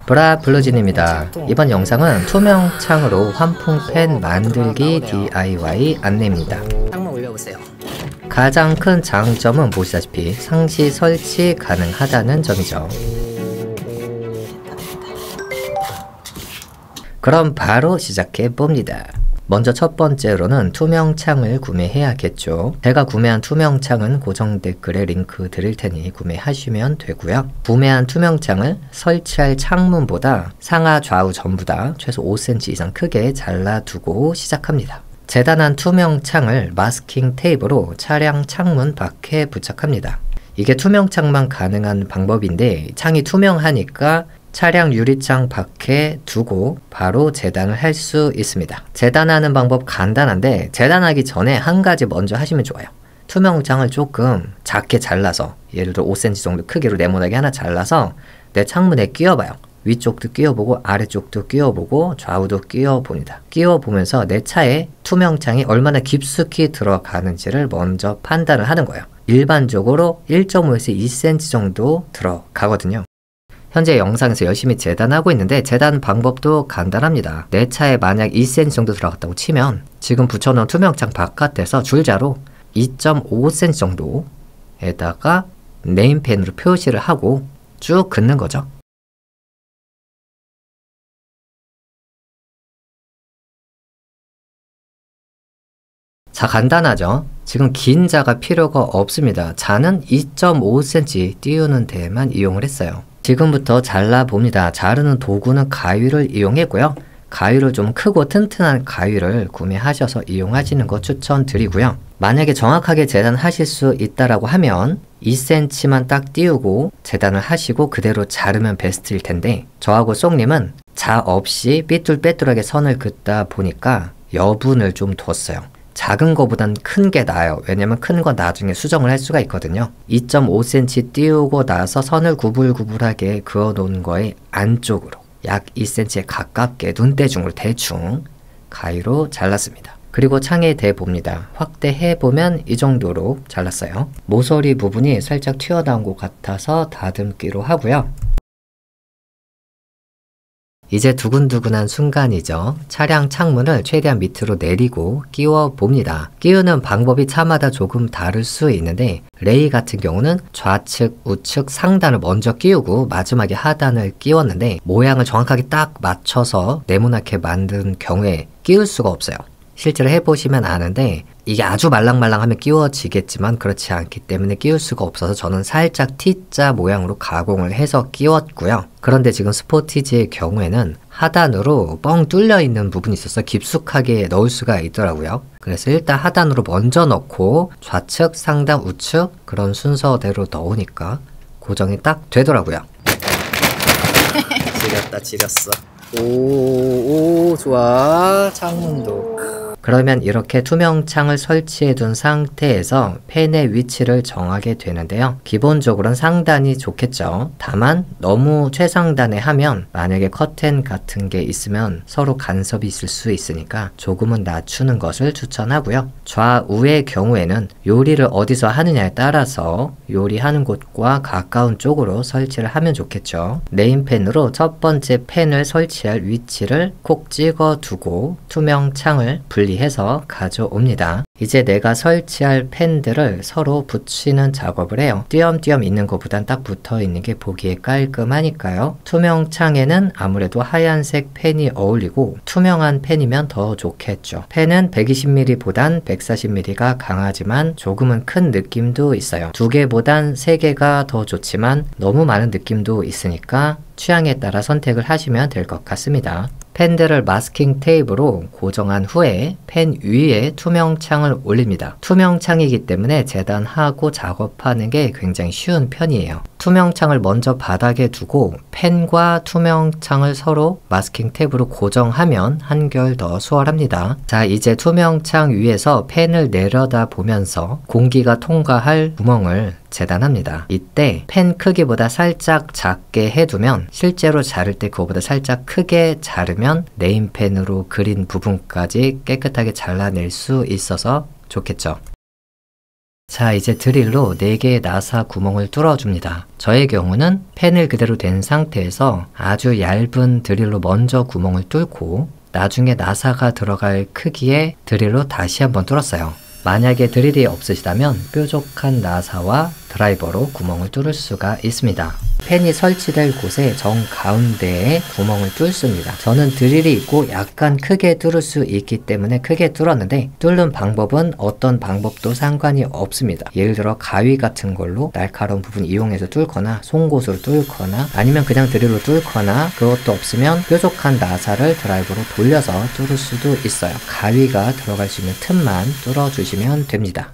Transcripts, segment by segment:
브라블루진입니다. 이번 영상은 투명 창으로 환풍 팬 만들기 DIY 안내입니다. 창문 올려보세요. 가장 큰 장점은 보시다시피 상시 설치 가능하다는 점이죠. 그럼 바로 시작해 봅니다. 먼저 첫 번째로는 투명창을 구매해야겠죠. 제가 구매한 투명창은 고정 댓글에 링크 드릴 테니 구매하시면 되고요. 구매한 투명창을 설치할 창문보다 상하 좌우 전부 다 최소 5cm 이상 크게 잘라두고 시작합니다. 재단한 투명창을 마스킹 테이프로 차량 창문 밖에 부착합니다. 이게 투명창만 가능한 방법인데 창이 투명하니까 차량 유리창 밖에 두고 바로 재단을 할 수 있습니다. 재단하는 방법 간단한데 재단하기 전에 한 가지 먼저 하시면 좋아요. 투명창을 조금 작게 잘라서 예를 들어 5cm 정도 크기로 네모나게 하나 잘라서 내 창문에 끼워봐요. 위쪽도 끼워보고 아래쪽도 끼워보고 좌우도 끼워봅니다. 끼워보면서 내 차에 투명창이 얼마나 깊숙이 들어가는지를 먼저 판단을 하는 거예요. 일반적으로 1.5에서 2cm 정도 들어가거든요. 현재 영상에서 열심히 재단하고 있는데 재단 방법도 간단합니다. 내 차에 만약 2cm 정도 들어갔다고 치면 지금 붙여놓은 투명창 바깥에서 줄자로 2.5cm 정도에다가 네임펜으로 표시를 하고 쭉 긋는 거죠. 자, 간단하죠? 지금 긴 자가 필요가 없습니다. 자는 2.5cm 띄우는 데만 이용을 했어요. 지금부터 잘라봅니다. 자르는 도구는 가위를 이용했고요. 가위를 좀 크고 튼튼한 가위를 구매하셔서 이용하시는 거 추천드리고요. 만약에 정확하게 재단하실 수 있다라고 하면 2cm만 딱 띄우고 재단을 하시고 그대로 자르면 베스트일 텐데 저하고 쏙님은 자 없이 삐뚤빼뚤하게 선을 긋다 보니까 여분을 좀 뒀어요. 작은 거보단 큰 게 나아요. 왜냐면 큰 거 나중에 수정을 할 수가 있거든요. 2.5cm 띄우고 나서 선을 구불구불하게 그어 놓은 거의 안쪽으로 약 2cm에 가깝게 눈대중으로 대충 가위로 잘랐습니다. 그리고 창에 대봅니다. 확대해보면 이 정도로 잘랐어요. 모서리 부분이 살짝 튀어나온 것 같아서 다듬기로 하고요. 이제 두근두근한 순간이죠. 차량 창문을 최대한 밑으로 내리고 끼워 봅니다. 끼우는 방법이 차마다 조금 다를 수 있는데 레이 같은 경우는 좌측, 우측, 상단을 먼저 끼우고 마지막에 하단을 끼웠는데 모양을 정확하게 딱 맞춰서 네모나게 만든 경우에 끼울 수가 없어요. 실제로 해보시면 아는데 이게 아주 말랑말랑하면 끼워지겠지만 그렇지 않기 때문에 끼울 수가 없어서 저는 살짝 T자 모양으로 가공을 해서 끼웠고요. 그런데 지금 스포티지의 경우에는 하단으로 뻥 뚫려 있는 부분이 있어서 깊숙하게 넣을 수가 있더라고요. 그래서 일단 하단으로 먼저 넣고 좌측, 상단, 우측 그런 순서대로 넣으니까 고정이 딱 되더라고요. 지렸다 지렸어. 오 좋아. 창문도. 그러면 이렇게 투명창을 설치해 둔 상태에서 펜의 위치를 정하게 되는데요. 기본적으로는 상단이 좋겠죠. 다만 너무 최상단에 하면 만약에 커튼 같은 게 있으면 서로 간섭이 있을 수 있으니까 조금은 낮추는 것을 추천하고요. 좌우의 경우에는 요리를 어디서 하느냐에 따라서 요리하는 곳과 가까운 쪽으로 설치를 하면 좋겠죠. 네임펜으로 첫 번째 펜을 설치할 위치를 콕 찍어 두고 투명창을 분리해서 가져옵니다. 이제 내가 설치할 펜들을 서로 붙이는 작업을 해요. 띄엄띄엄 있는 것보단 딱 붙어 있는 게 보기에 깔끔하니까요. 투명창에는 아무래도 하얀색 펜이 어울리고 투명한 펜이면 더 좋겠죠. 펜은 120mm보단 140mm가 강하지만 조금은 큰 느낌도 있어요. 2개보단 3개가 더 좋지만 너무 많은 느낌도 있으니까 취향에 따라 선택을 하시면 될 것 같습니다. 펜들을 마스킹 테이프로 고정한 후에 펜 위에 투명창을 올립니다. 투명창이기 때문에 재단하고 작업하는 게 굉장히 쉬운 편이에요. 투명창을 먼저 바닥에 두고 펜과 투명창을 서로 마스킹 테이프로 고정하면 한결 더 수월합니다. 자, 이제 투명창 위에서 펜을 내려다 보면서 공기가 통과할 구멍을 재단합니다. 이때 펜 크기보다 살짝 작게 해두면 실제로 자를 때 그거보다 살짝 크게 자르면 네임펜으로 그린 부분까지 깨끗하게 잘라낼 수 있어서 좋겠죠. 자, 이제 드릴로 4개의 나사 구멍을 뚫어줍니다. 저의 경우는 펜을 그대로 댄 상태에서 아주 얇은 드릴로 먼저 구멍을 뚫고 나중에 나사가 들어갈 크기의 드릴로 다시 한번 뚫었어요. 만약에 드릴이 없으시다면 뾰족한 나사와 드라이버로 구멍을 뚫을 수가 있습니다. 펜이 설치될 곳의 정가운데에 구멍을 뚫습니다. 저는 드릴이 있고 약간 크게 뚫을 수 있기 때문에 크게 뚫었는데 뚫는 방법은 어떤 방법도 상관이 없습니다. 예를 들어 가위 같은 걸로 날카로운 부분 이용해서 뚫거나 송곳으로 뚫거나 아니면 그냥 드릴로 뚫거나 그것도 없으면 뾰족한 나사를 드라이버로 돌려서 뚫을 수도 있어요. 가위가 들어갈 수 있는 틈만 뚫어주시면 됩니다.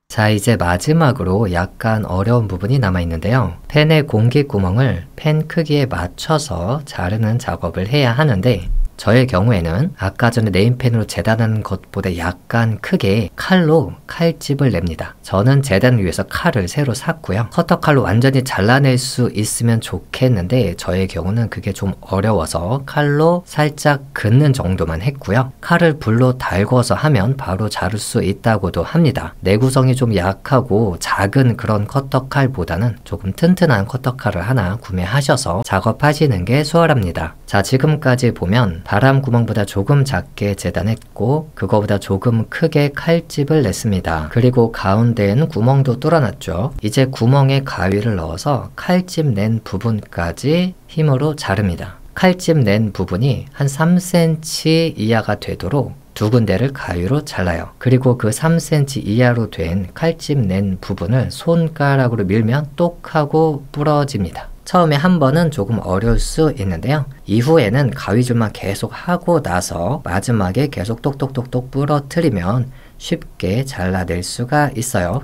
자, 이제 마지막으로 약간 어려운 부분이 남아있는데요. 펜의 공기 구멍을 펜 크기에 맞춰서 자르는 작업을 해야 하는데 저의 경우에는 아까 전에 네임펜으로 재단하는 것보다 약간 크게 칼로 칼집을 냅니다. 저는 재단을 위해서 칼을 새로 샀고요. 커터칼로 완전히 잘라낼 수 있으면 좋겠는데 저의 경우는 그게 좀 어려워서 칼로 살짝 긋는 정도만 했고요. 칼을 불로 달궈서 하면 바로 자를 수 있다고도 합니다. 내구성이 좀 약하고 작은 그런 커터칼보다는 조금 튼튼한 커터칼을 하나 구매하셔서 작업하시는 게 수월합니다. 자, 지금까지 보면 바람 구멍보다 조금 작게 재단했고 그거보다 조금 크게 칼집을 냈습니다. 그리고 가운데에는 구멍도 뚫어놨죠. 이제 구멍에 가위를 넣어서 칼집 낸 부분까지 힘으로 자릅니다. 칼집 낸 부분이 한 3cm 이하가 되도록 두 군데를 가위로 잘라요. 그리고 그 3cm 이하로 된 칼집 낸 부분을 손가락으로 밀면 똑 하고 부러집니다. 처음에 한 번은 조금 어려울 수 있는데요. 이후에는 가위줄만 계속 하고 나서 마지막에 계속 똑똑똑똑 부러뜨리면 쉽게 잘라낼 수가 있어요.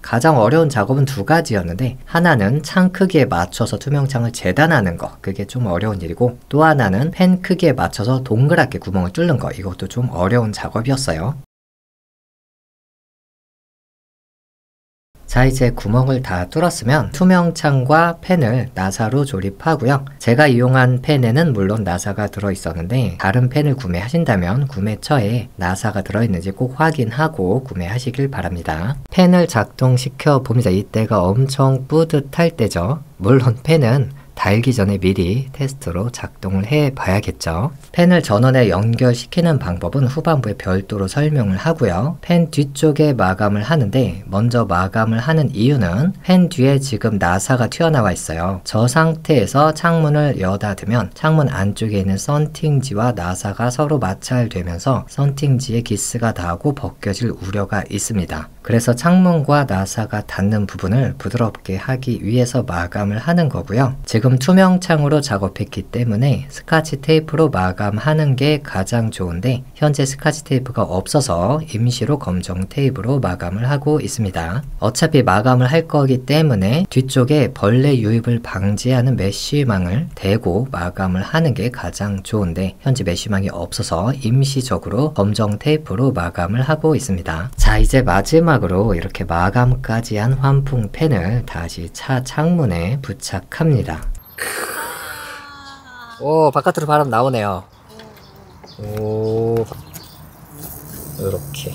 가장 어려운 작업은 두 가지였는데 하나는 창 크기에 맞춰서 투명창을 재단하는 거, 그게 좀 어려운 일이고 또 하나는 펜 크기에 맞춰서 동그랗게 구멍을 뚫는 거, 이것도 좀 어려운 작업이었어요. 자, 이제 구멍을 다 뚫었으면 투명창과 펜을 나사로 조립하고요. 제가 이용한 펜에는 물론 나사가 들어있었는데 다른 펜을 구매하신다면 구매처에 나사가 들어있는지 꼭 확인하고 구매하시길 바랍니다. 펜을 작동시켜 봅니다. 이때가 엄청 뿌듯할 때죠. 물론 펜은 달기 전에 미리 테스트로 작동을 해 봐야겠죠. 펜을 전원에 연결시키는 방법은 후반부에 별도로 설명을 하고요. 펜 뒤쪽에 마감을 하는데 먼저 마감을 하는 이유는 펜 뒤에 지금 나사가 튀어나와 있어요. 저 상태에서 창문을 여닫으면 창문 안쪽에 있는 썬팅지와 나사가 서로 마찰되면서 썬팅지에 기스가 나고 벗겨질 우려가 있습니다. 그래서 창문과 나사가 닿는 부분을 부드럽게 하기 위해서 마감을 하는 거고요. 지금 투명창으로 작업했기 때문에 스카치 테이프로 마감하는 게 가장 좋은데 현재 스카치 테이프가 없어서 임시로 검정 테이프로 마감을 하고 있습니다. 어차피 마감을 할 거기 때문에 뒤쪽에 벌레 유입을 방지하는 메쉬망을 대고 마감을 하는 게 가장 좋은데 현재 메쉬망이 없어서 임시적으로 검정 테이프로 마감을 하고 있습니다. 자, 이제 마지막으로 이렇게 마감까지 한 환풍 펜을 다시 차 창문에 부착합니다. 오, 바깥으로 바람 나오네요. 오, 이렇게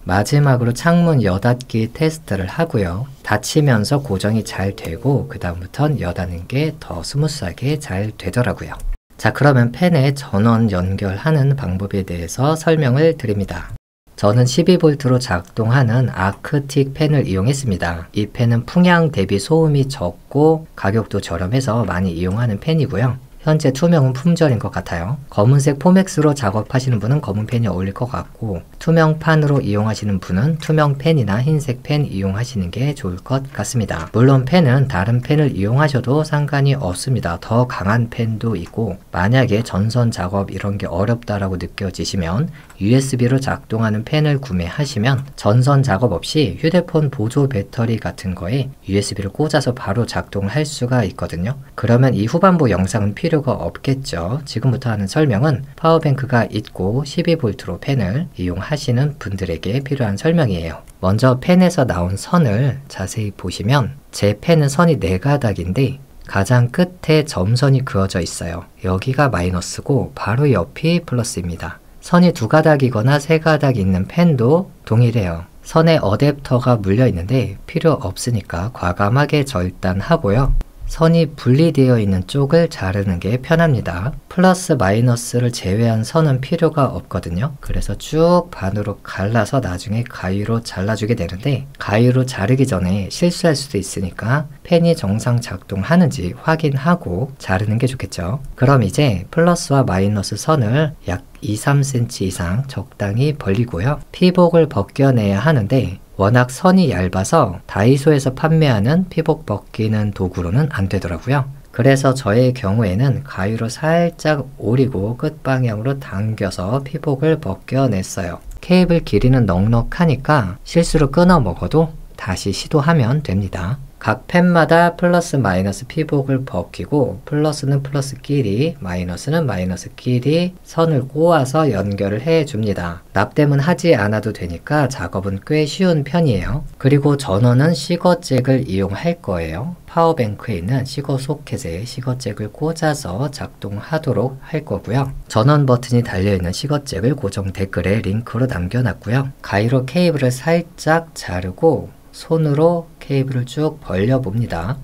마지막으로 창문 여닫기 테스트를 하고요. 닫히면서 고정이 잘 되고 그 다음부터는 여닫는 게 더 스무스하게 잘 되더라고요. 자, 그러면 펜에 전원 연결하는 방법에 대해서 설명을 드립니다. 저는 12V로 작동하는 아크틱 펜을 이용했습니다. 이 펜은 풍향 대비 소음이 적고 가격도 저렴해서 많이 이용하는 펜이고요. 현재 투명은 품절인 것 같아요. 검은색 포맥스로 작업하시는 분은 검은 펜이 어울릴 것 같고 투명판으로 이용하시는 분은 투명 펜이나 흰색 펜 이용하시는 게 좋을 것 같습니다. 물론 펜은 다른 펜을 이용하셔도 상관이 없습니다. 더 강한 펜도 있고 만약에 전선 작업 이런 게 어렵다라고 느껴지시면 USB로 작동하는 펜을 구매하시면 전선 작업 없이 휴대폰 보조 배터리 같은 거에 USB를 꽂아서 바로 작동을 할 수가 있거든요. 그러면 이 후반부 영상은 필요 필요가 없겠죠. 지금부터 하는 설명은 파워뱅크가 있고 12V로 펜을 이용하시는 분들에게 필요한 설명이에요. 먼저 펜에서 나온 선을 자세히 보시면 제 펜은 선이 4가닥인데 가장 끝에 점선이 그어져 있어요. 여기가 마이너스고 바로 옆이 플러스입니다. 선이 2가닥이거나 3가닥 있는 펜도 동일해요. 선에 어댑터가 물려 있는데 필요 없으니까 과감하게 절단하고요. 선이 분리되어 있는 쪽을 자르는 게 편합니다. 플러스 마이너스를 제외한 선은 필요가 없거든요. 그래서 쭉 반으로 갈라서 나중에 가위로 잘라주게 되는데 가위로 자르기 전에 실수할 수도 있으니까 펜이 정상 작동하는지 확인하고 자르는 게 좋겠죠. 그럼 이제 플러스와 마이너스 선을 약 2-3cm 이상 적당히 벌리고요. 피복을 벗겨내야 하는데 워낙 선이 얇아서 다이소에서 판매하는 피복 벗기는 도구로는 안 되더라고요. 그래서 저의 경우에는 가위로 살짝 오리고 끝방향으로 당겨서 피복을 벗겨냈어요. 케이블 길이는 넉넉하니까 실수로 끊어 먹어도 다시 시도하면 됩니다. 각 펜마다 플러스 마이너스 피복을 벗기고 플러스는 플러스끼리 마이너스는 마이너스끼리 선을 꼬아서 연결을 해줍니다. 납땜은 하지 않아도 되니까 작업은 꽤 쉬운 편이에요. 그리고 전원은 시거잭을 이용할 거예요. 파워뱅크에 있는 시거 소켓에 시거잭을 꽂아서 작동하도록 할 거고요. 전원 버튼이 달려있는 시거잭을 고정 댓글에 링크로 남겨놨고요. 가위로 케이블을 살짝 자르고 손으로 케이블을 쭉 벌려봅니다.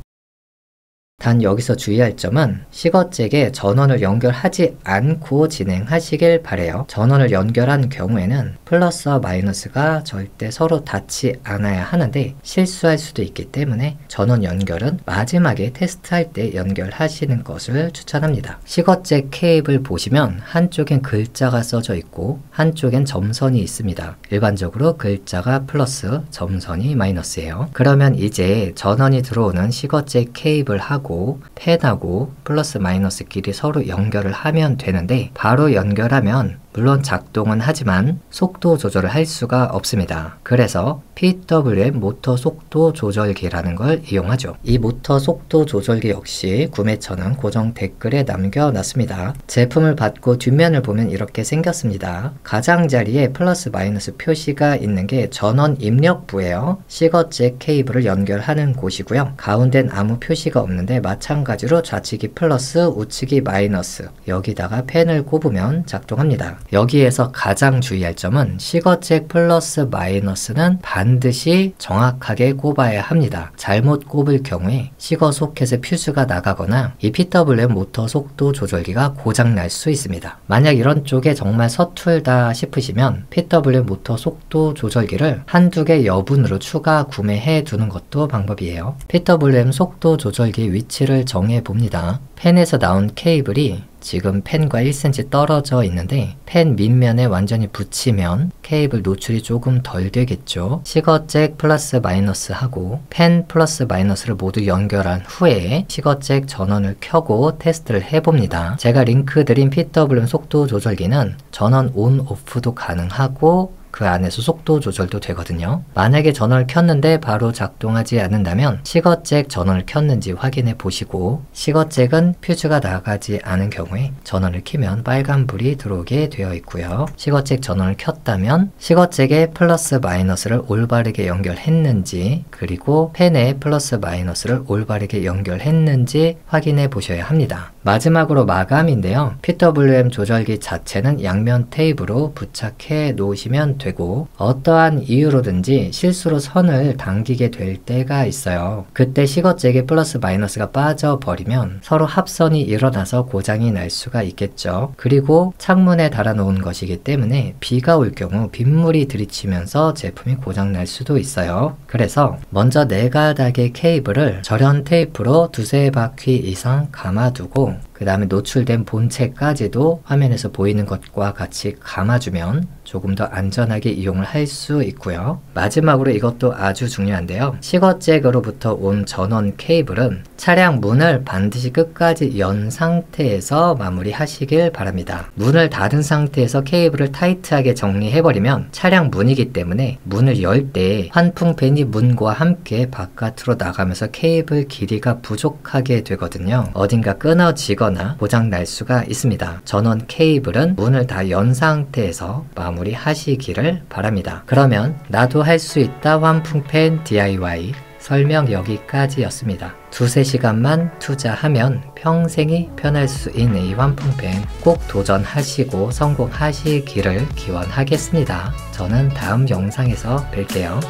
단 여기서 주의할 점은 시거잭에 전원을 연결하지 않고 진행하시길 바래요. 전원을 연결한 경우에는 플러스와 마이너스가 절대 서로 닿지 않아야 하는데 실수할 수도 있기 때문에 전원 연결은 마지막에 테스트할 때 연결하시는 것을 추천합니다. 시거잭 케이블 보시면 한쪽엔 글자가 써져 있고 한쪽엔 점선이 있습니다. 일반적으로 글자가 플러스, 점선이 마이너스예요. 그러면 이제 전원이 들어오는 시거잭 케이블하고 펜하고 플러스 마이너스끼리 서로 연결을 하면 되는데 바로 연결하면 물론 작동은 하지만 속도 조절을 할 수가 없습니다. 그래서 PWM 모터 속도 조절기라는 걸 이용하죠. 이 모터 속도 조절기 역시 구매처는 고정 댓글에 남겨놨습니다. 제품을 받고 뒷면을 보면 이렇게 생겼습니다. 가장자리에 플러스 마이너스 표시가 있는 게 전원 입력부예요. 시거잭 케이블을 연결하는 곳이고요. 가운데는 아무 표시가 없는데 마찬가지로 좌측이 플러스, 우측이 마이너스, 여기다가 펜을 꼽으면 작동합니다. 여기에서 가장 주의할 점은 시거잭 플러스 마이너스는 반드시 정확하게 꼽아야 합니다. 잘못 꼽을 경우에 시거 소켓의 퓨즈가 나가거나 이 PWM 모터 속도 조절기가 고장 날 수 있습니다. 만약 이런 쪽에 정말 서툴다 싶으시면 PWM 모터 속도 조절기를 한두 개 여분으로 추가 구매해 두는 것도 방법이에요. PWM 속도 조절기 위치를 정해 봅니다. 펜에서 나온 케이블이 지금 펜과 1cm 떨어져 있는데 펜 밑면에 완전히 붙이면 케이블 노출이 조금 덜 되겠죠. 시거잭 플러스 마이너스 하고 펜 플러스 마이너스를 모두 연결한 후에 시거잭 전원을 켜고 테스트를 해봅니다. 제가 링크 드린 PWM 속도 조절기는 전원 온 오프도 가능하고 그 안에서 속도 조절도 되거든요. 만약에 전원을 켰는데 바로 작동하지 않는다면 시거잭 전원을 켰는지 확인해 보시고 시거잭은 퓨즈가 나가지 않은 경우에 전원을 켜면 빨간불이 들어오게 되어 있고요. 시거잭 전원을 켰다면 시거잭의 플러스 마이너스를 올바르게 연결했는지 그리고 펜의 플러스 마이너스를 올바르게 연결했는지 확인해 보셔야 합니다. 마지막으로 마감인데요. PWM 조절기 자체는 양면 테이프로 부착해 놓으시면 되고 어떠한 이유로든지 실수로 선을 당기게 될 때가 있어요. 그때 시거잭의 플러스 마이너스가 빠져버리면 서로 합선이 일어나서 고장이 날 수가 있겠죠. 그리고 창문에 달아놓은 것이기 때문에 비가 올 경우 빗물이 들이치면서 제품이 고장 날 수도 있어요. 그래서 먼저 4가닥의 케이블을 절연 테이프로 2-3바퀴 이상 감아두고 그 다음에 노출된 본체까지도 화면에서 보이는 것과 같이 감아주면 조금 더 안전하게 이용을 할 수 있고요. 마지막으로 이것도 아주 중요한데요. 시거잭으로부터 온 전원 케이블은 차량 문을 반드시 끝까지 연 상태에서 마무리하시길 바랍니다. 문을 닫은 상태에서 케이블을 타이트하게 정리해버리면 차량 문이기 때문에 문을 열 때 환풍팬이 문과 함께 바깥으로 나가면서 케이블 길이가 부족하게 되거든요. 어딘가 끊어지거나 깨지거나 고장 날 수가 있습니다. 전원 케이블은 문을 다 연 상태에서 마무리 하시기를 바랍니다. 그러면 나도 할 수 있다 환풍팬 DIY 설명 여기까지였습니다. 2~3시간만 투자하면 평생이 편할 수 있는 이 환풍팬 꼭 도전하시고 성공하시기를 기원하겠습니다. 저는 다음 영상에서 뵐게요.